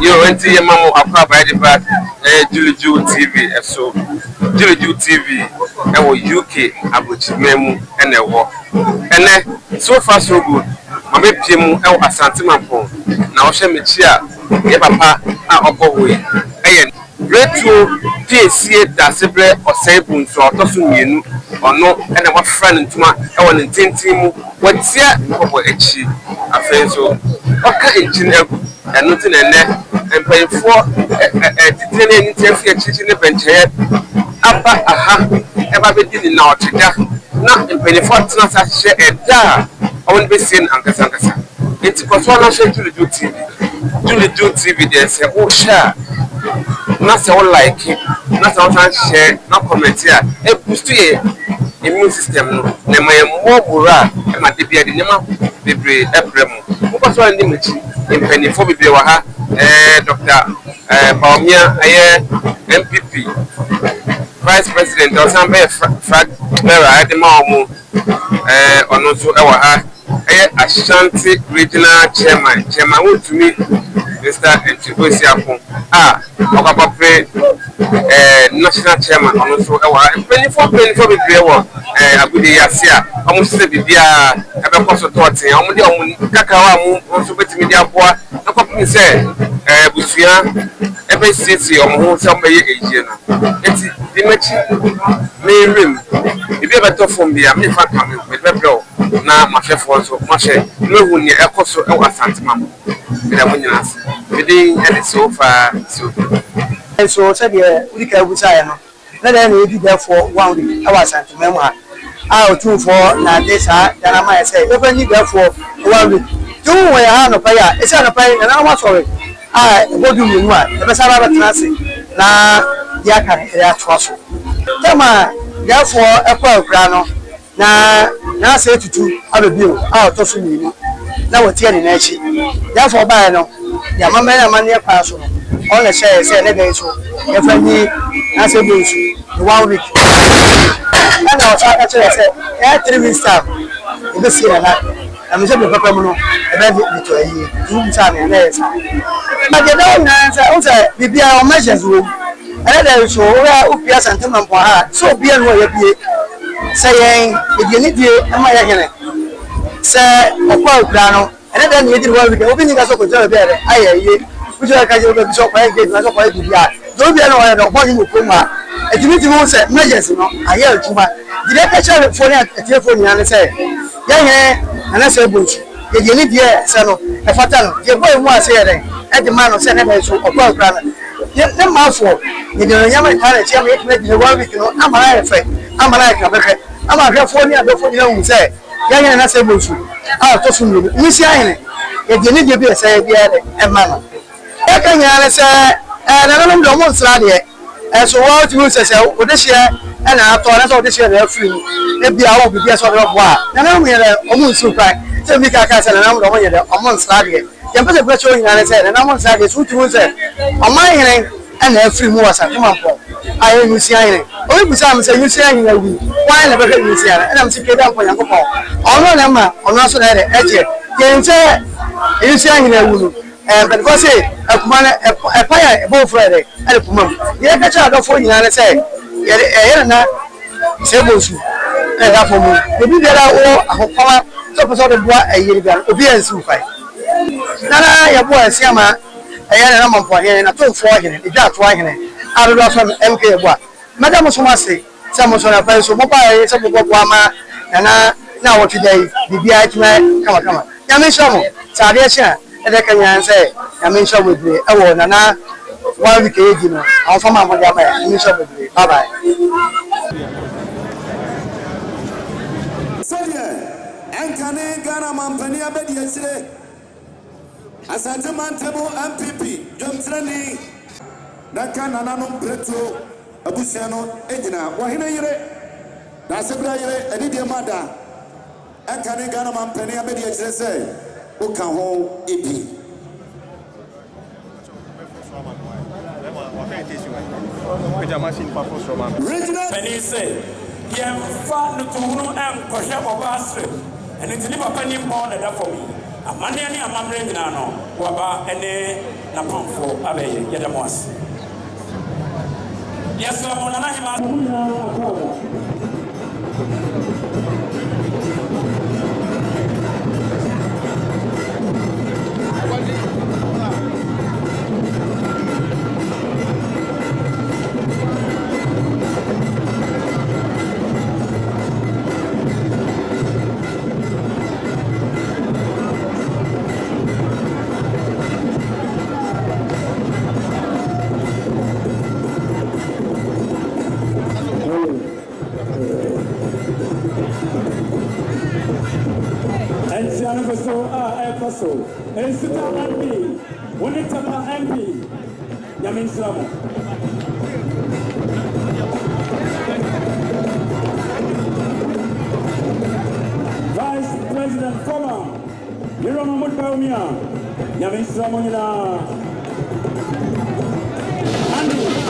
Yo, and see your mama akwa by the back. Julie Ju TV, so Julie Ju TV, UK, Abuchimemu, and a walk. And then so far so good. Mame Piemu, Asante Mampo. Now, Shemichia, Papa, Okowe. And retro PCA Dasebre or Sabun, so Tosun, or no, and our friend to my own intention. What's here? What Echi? I feel so. Okay, engineer, and nothing and that, and pay for detaining teaching the bench head. Apa, aha, ever been in our cheddar. Not in penny for not share a dar. I won't be seen Uncle Sankasa. It's because one I should do TV. Do TV, they say, oh, share. Not all like it, not all share, not comment here. A boost to immune system. Never more bura, and my debut, the name the breed, Ebremo. What was one image in penny for Bibiwaha, Dr. Baumia, MPP. Vice President or some flag bearer at the Mamu, or not so our Ashanti Regional Chairman would to me, Mr. Chibusiapo. Okapape, National Chairman, or not so our 24 the Brewer, Abudi Yasia, almost said the Dia, ever possible thoughts, only Kakawa, also betting media poor, no company said, Busia, every city or more somebody Asian. It's the match may rim. If you ever talk from the American coming with Rebel, now my chef was much no one near a cost of our Santimam. With a winner, within and so far, so. And so said, we can with I. Let them be there for 1 week. I was at Memoir. I'll 2 for now. This then I might say, open you there for 1 week. 2 way I no pay. It's not a pay, and I'm sorry. What do you want? The best I have na Yaka, they are trust. Tama, therefore, a poor grano. Na say to 2 other bill out of you. Now we're telling Nachi. Therefore, by no, the mamma and money person. All the shares say, let me so. If I need, as a bush, 1 week. And I was actually said, I 3 weeks time. In the scene, I'm just a Papa, and then to a year, 2 times and days. But the don't answer, also, be our measures room. And then so, Upia Santaman for her, so be and what you be saying, if you need you, am I again? Say, a poor grano, and then you did what we can open us up with your bed. I hear you, which I can go so quiet, not so quiet. Don't be annoyed of what you will come out. And you need to say, measures, I hear too much. Did I catch a phone at a telephone and say, yeah, and I say, Bush, if you need your son, a fatal, your boy was here, at the man of Senator, or poor grano. Yet, no mouthful. You know, Yaman Palace, you make the 1 week, I'm a friend. I'm a California, before you say, Yang and I say, Bush, I'll talk to you. Miss Yan, if you need to be a say, and Mamma. I can say, and I don't know what's right here. And so, what you say, well, this year, and I thought all this year they're free. Maybe I will be a sort of war. And I'm here almost surprised. Tell me, I can't say, and I'm the way a month's right here. You put a pressure in and said, and I'm on side, it's what you say. On my hearing, and have 3 more. I am Luciana. Only besides saying you say, why never heard Luciana, and I'm sick up for your papa. All of them are also at the edge. You say, you say, but because a fire above Friday, and a woman. You have a child for you, and I say, yeah, Sebos, and that for me. Maybe there are all a power, top of what a year ago, obedience to fight. Nana, your boy, Siama, a young man for him, and I told for him, if that's why I don't know from MK. Madame Sumasi, some of the friends who mobile, some of Guama, and now what today, the BI, come on. Yamisha, Sadiasha, and I can say, Yamisha with me, oh, Nana, 1 week, you know, I'll come out with Yamisha with me. Bye bye. So, yeah, and can I get a man penny a bed yesterday? As I demand table MPP, John Trenny, that can ananum preto, Abusiano, Edina, Wahina Yere, that's a player, and Idia Mada, and can I get a man penny a bed yesterday? Who can hold EP? Penny say, "Yem fa no tunu am kohye obasre." And it's never penny more than that for me. Amani ani amamre nyina no. Waba ene na pamfo abɛyɛ yɛda mo ase yɛsrɛ mo nana hema so Ensita MP Wonitama MP Yamin Slamo Vice President Foma Yeroma Mutbaumia Yamin Slamo Nila Andy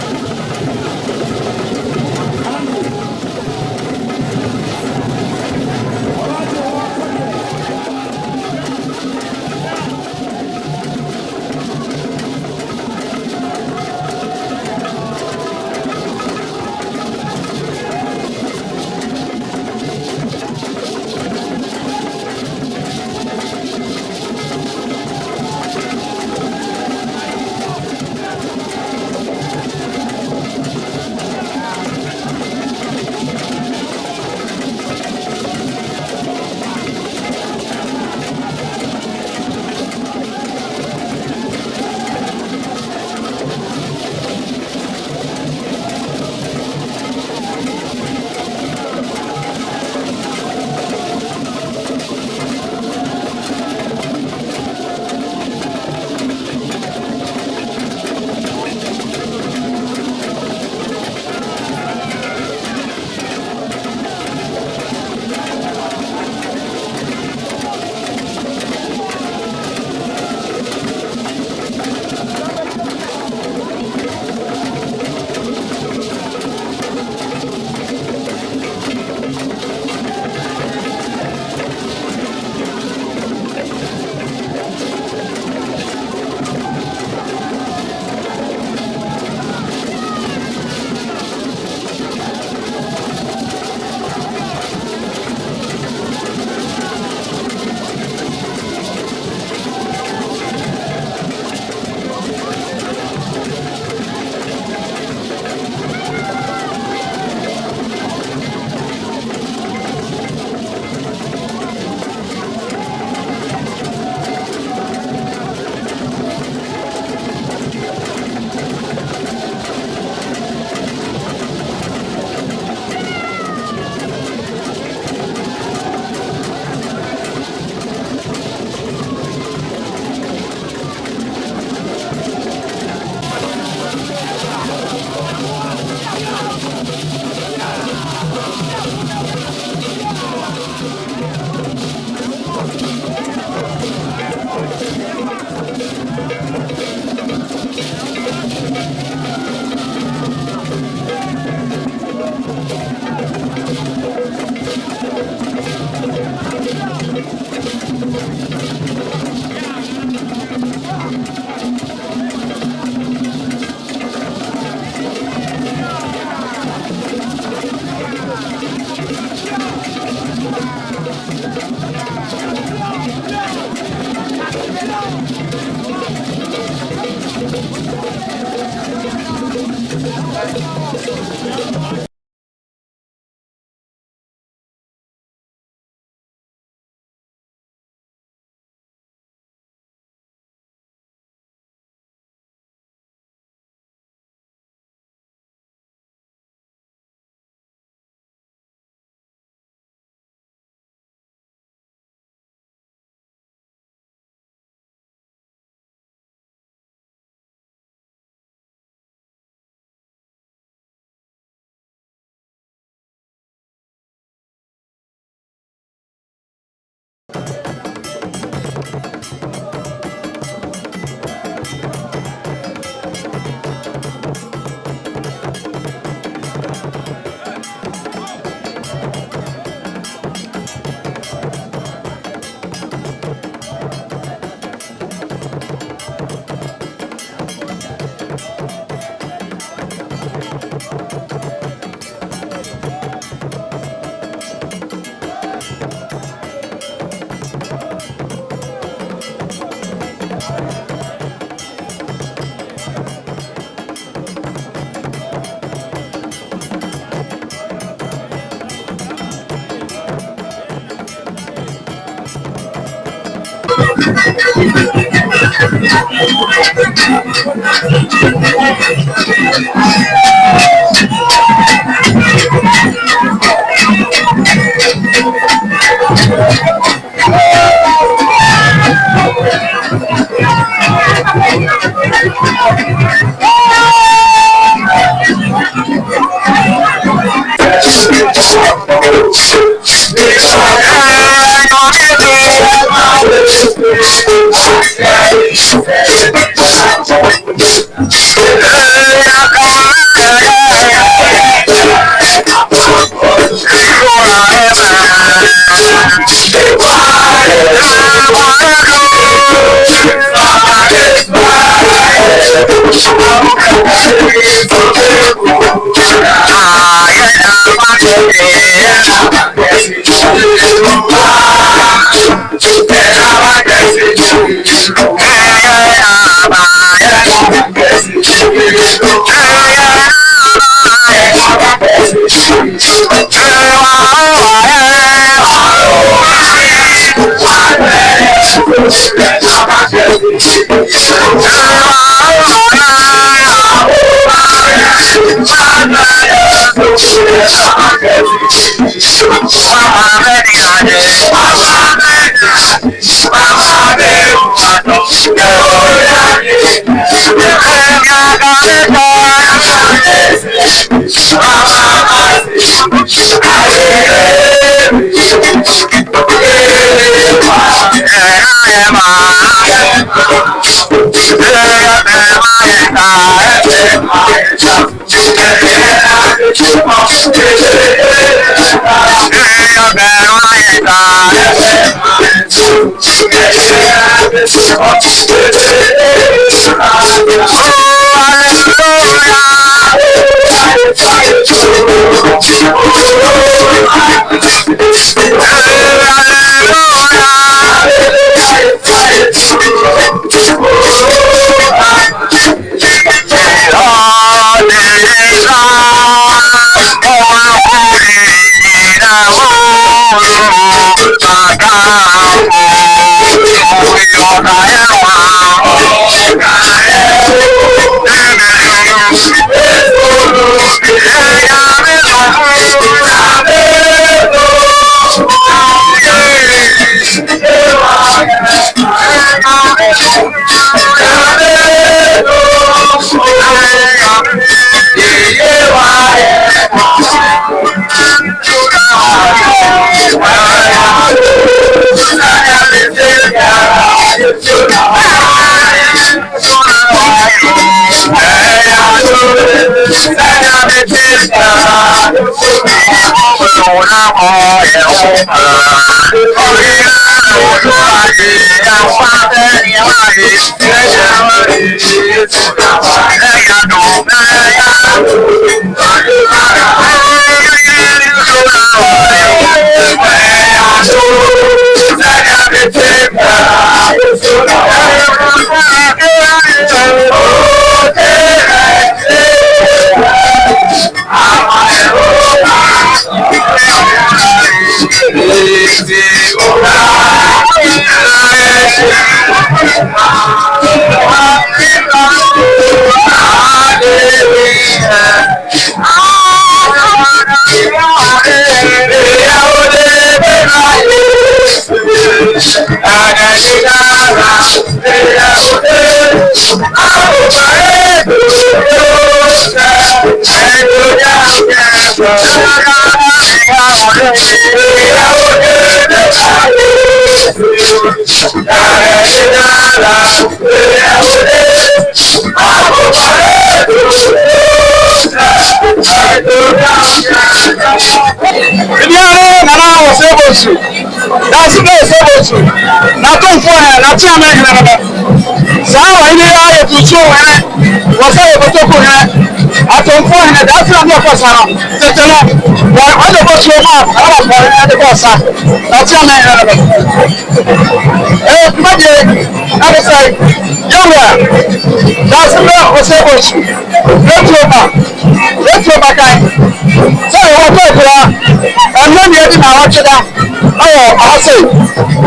ase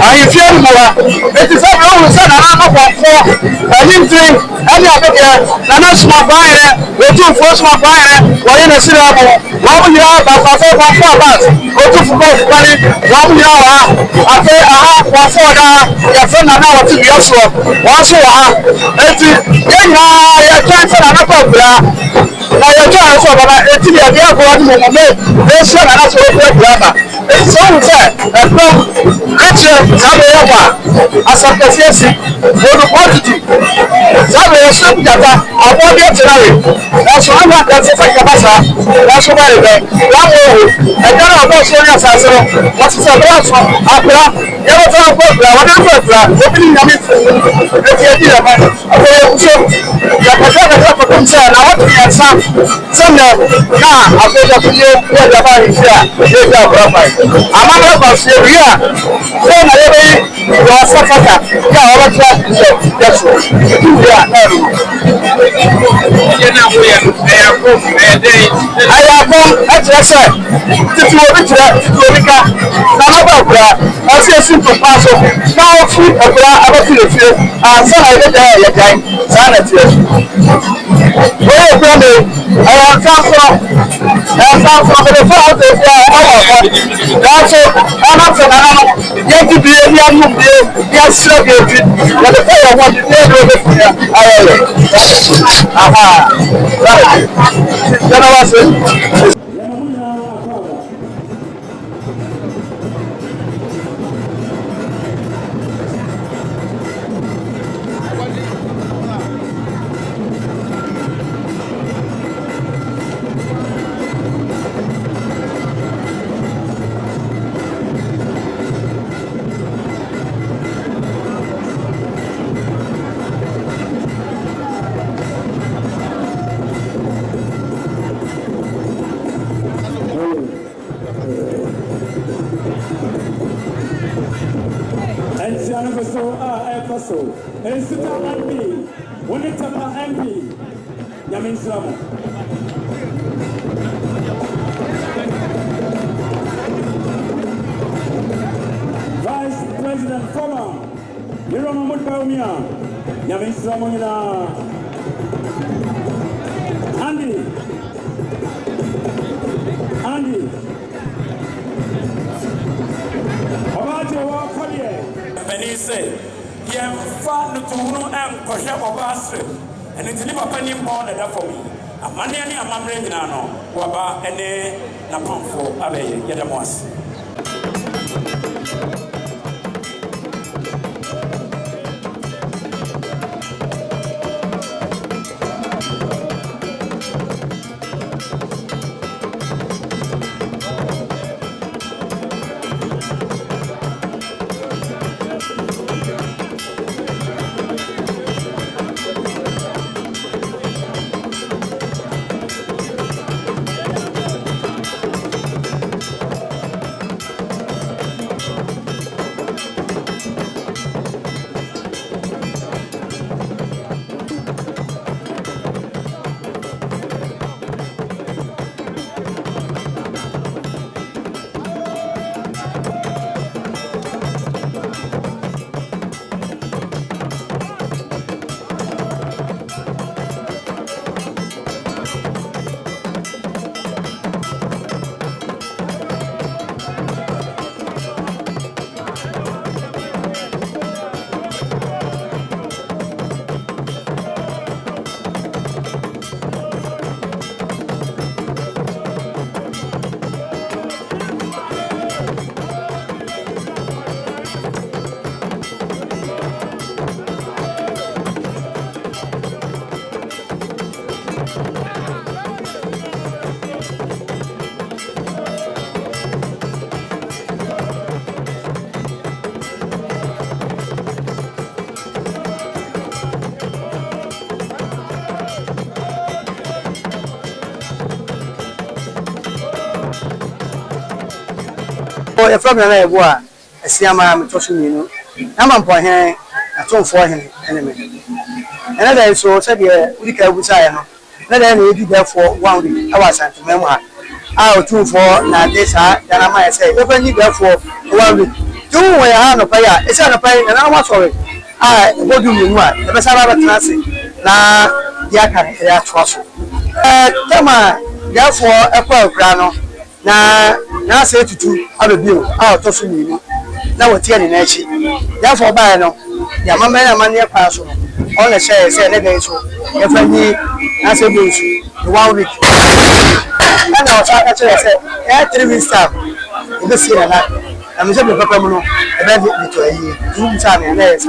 ahifie mu ha eti sɛ bro hu sɛ nana no kɔfo ahimfiri ɛne abɛdeɛ nana somafo ayerɛ wɔtumfoɔ somafo ayerɛ wɔyɛ ne sere abo wɔn mo nyinaa bafafɛ kɔfo abas wɔtumfo kɔfo kwani wɔn mo nyinaa wɔ ha afei aha wɔfo ɔda yɛfrɛ nana wɔte dua soɔ wɔn so wɔ ha eti yɛn nyinaa yɛtwɛn sɛ nana kɔ abira na yɛtwɛn sɛ ɔbaba eti yɛde akɔrɔ ne mɔmɔmɛ ɛhyia nana sɛ wɔfo abira ba eti sɛ wɔn sɛ ɛkɔm ɛkyerɛ saa bɛyɛ hɔ a asakɛseɛ si wɔdukɔ tutu saa bɛyɛ so gyata abɔdeɛ tena we ɛso ama akɛse sɛ gyata saa ɛso ba yɛ bɛ wɔn wɔ wo ɛgya na ɔbɔ so yɛ asase no wɔte sɛ bɛyɛ so akora yɛbɛtɔ akɔ akora wɔde akɔ akora obi ne nyame fi eti edi yɛ ba ɛbɛyɛ nso yɛpɛtɛ akɛse akɔkɔm sɛ na wɔte yɛ nsa sɛnɛ na afɛgya so yɛ yɛ gyaba ahemfi a yɛdi akora fa ama na ɛkɔ so yɛ a sɛ na yɛbɛyi wɔ asafaka yɛ a wɔbɛtɔ sɛ yɛso yɛ a ɛro ayɛ akɔm ɛkyerɛ sɛ titi obi kyerɛ titi obi ka na nɔba akora ɛsɛ esi ntoma so na wɔfi akora abɛfi ne fie ansa na yɛbɛgya yɛ yɛgyae saa na teɛ wɔyɛ akora de ɛyɛ nsansorɔ bɛde fa ɔsɛ fi a ɔwɔ hɔ nanso ɛma sɛ nana no yɛgye bie ne anom bie ne ahyerɛ bie bi yɛde fa yɛ hɔ de ne ɛde wɔbɛfi ayɛ yɛ aha yɛna wase Vice President former Yero Mahmoud Baumia Yamin Sramonina Andy Obajo wa Kodie Benise Yemfa Nutunu and Kosha Obasre and it's never penny more than that for me. A money and a mamre nano, Waba and a Napamfo Abe Yadamos. a problem na ebo a asiama me toso minu na mampo hen atomfo hen eneme ena da so se de udika busa ya no na da na edi therefore one week awa santimem ha a otu for na this na ma say we ni be for 1 week do we ha no pa ya e say no pa na wa sorry bodu mi nu a e be sa ba trance na ya kan ya troso tema therefore e kwa okra no na say tutu abebio a otoso mi ni na wotie ni na chi therefore ba no ya mama na mane kwa so no on the share say na dey so e fa ni na say be so 1 week and I was actually say 3 weeks time e be see na I'm just papa mu no e be di to yi two time na yes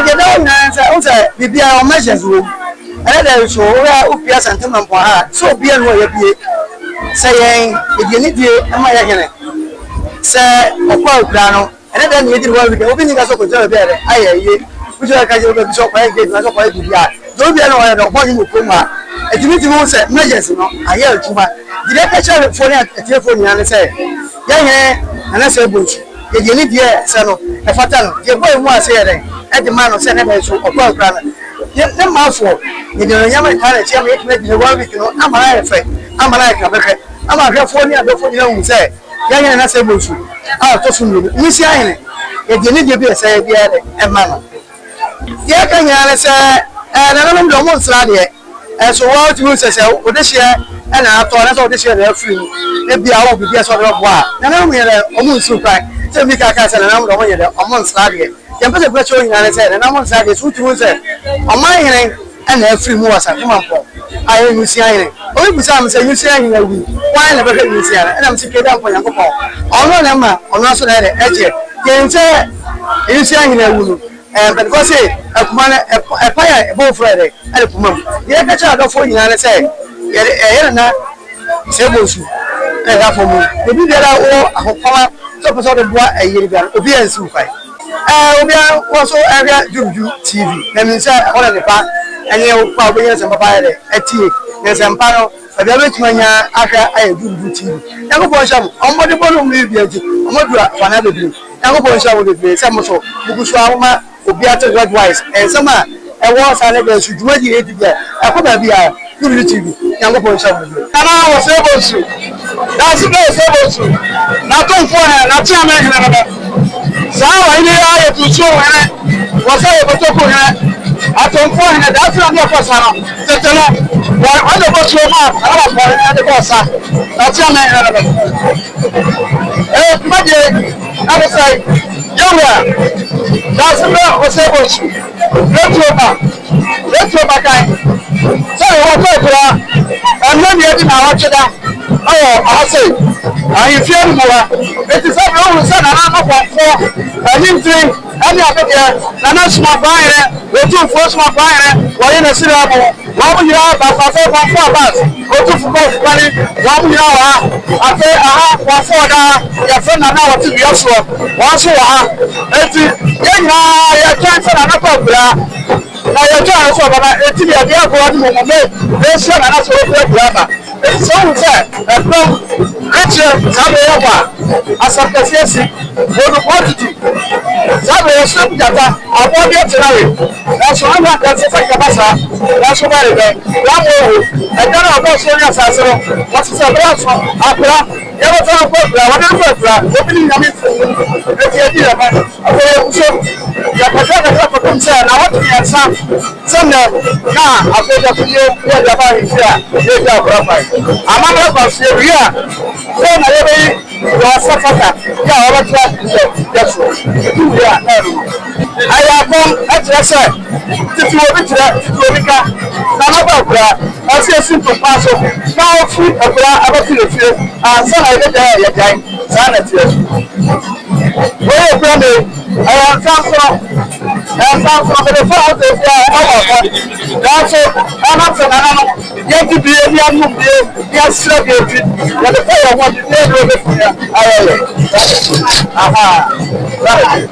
the don na say bibia o measures wo e dey so o pia sentiment po ha so bia no ya bie say yen e ni die e ma ya hene say okwa okra no e dey ni di 1 week obi ni ga so ko je be re ayaye ujo ka je be so kwa ge na so kwa bibia do bia no ya do po ni mo ko ma etimi mo say measures no aye atuma dire ka chere phone telephone ya ne say ya he ana say bonchu ye ni die say no e fata no ye boy mu ase ye e de man no say na be so okwa okra na ne ma fo ye de nya ma ka na che ma ye kina de 1 week no amara ye fe amara ye ka be fe ama hwe phone ya do phone ya hu say ya he na say bonchu a to so ni si ahe ye de ni die bi say bi ya de e ma no ye ka nya ne say na no do mo nsra de so what you say o de share na ato na so de share na free e bia wo bibia so do bo a na na me re o mu nsu kai se mi ka ka se na mo do mo ye de o mo nsra de ye pese pe cho yin na se na mo nsra de so tu se o ma yin na free mu wasa ti man po ayi mu si ayin o bi sa am se you si ayin na wi why na be ka you si ayin na am si ke da po yan ko po o no na ma o no so na de e je ye nse you si ayin na wi but because akumana e pa ya bo friday ele pumam ye ka cha do fo nyina ne say ye na se bo su e ga fo mu e bi dera o akopama so so do boa e yiri bia obi ansu kwai obi an wo so area juju tv na mi say o le pa enye o pa obi yan se papa ye e tie ne se mpa no e bia betumanya aka aye juju tv ya ko bo sham o mo de bo no mi bia ji o mo dura fa na bebre ya ko bo sham o de se mo so bugusu ahoma obi ate god wise and some e won sa na be su juwa di edi bia e ko ba bia you tv yango po nsa wo kana wo se bo su da su be se bo su na to fo na ti ame hina na ba sa wa ni ya tu so wo sa e bo to ko hina ato fo hina da su na ko sa no tetelo wa de bo su ma ala ba ko na de ko sa na ti ame hina na ba ma je ala sai yawa that's not possible. Let's go back. So what I'm not yet in our children. Oh, I say, I feel more. It is a wrong son, and I'm not for. I didn't think any of it. I'm not smart buyer. We do first my buyer. Why in a syllable? Why would you have a 4 bus? Go to football. Why would you have a fair 1 your friend and now to be also. Once you are, you can't say another. Now you're trying to solve it. It's the idea for what you want to make. They should not also play grammar. It's so sad. And from Richard Samuel, as a PCC, for the quantity. Samuel Slim Jata, I want you to know it. That's one that's a Kabasa. That's what I do. And then I'll go to your Sasso. What's the last one? Opera. You ever found whatever, opening a bit. If you idea, so you're a concern. I want to be at some now. I feel that you are about here. I'm not about Syria. Then I was Safaka. Yeah, I want to I have come at the side. If you want to I'm about that. I see a simple parcel. Now, food about the field. And so I get there, you're dying. Sanity. Where you from? I am from the south. That's it. I'm not from you have to be a young woman. Yes, you're the fire. What you did, aha. Right.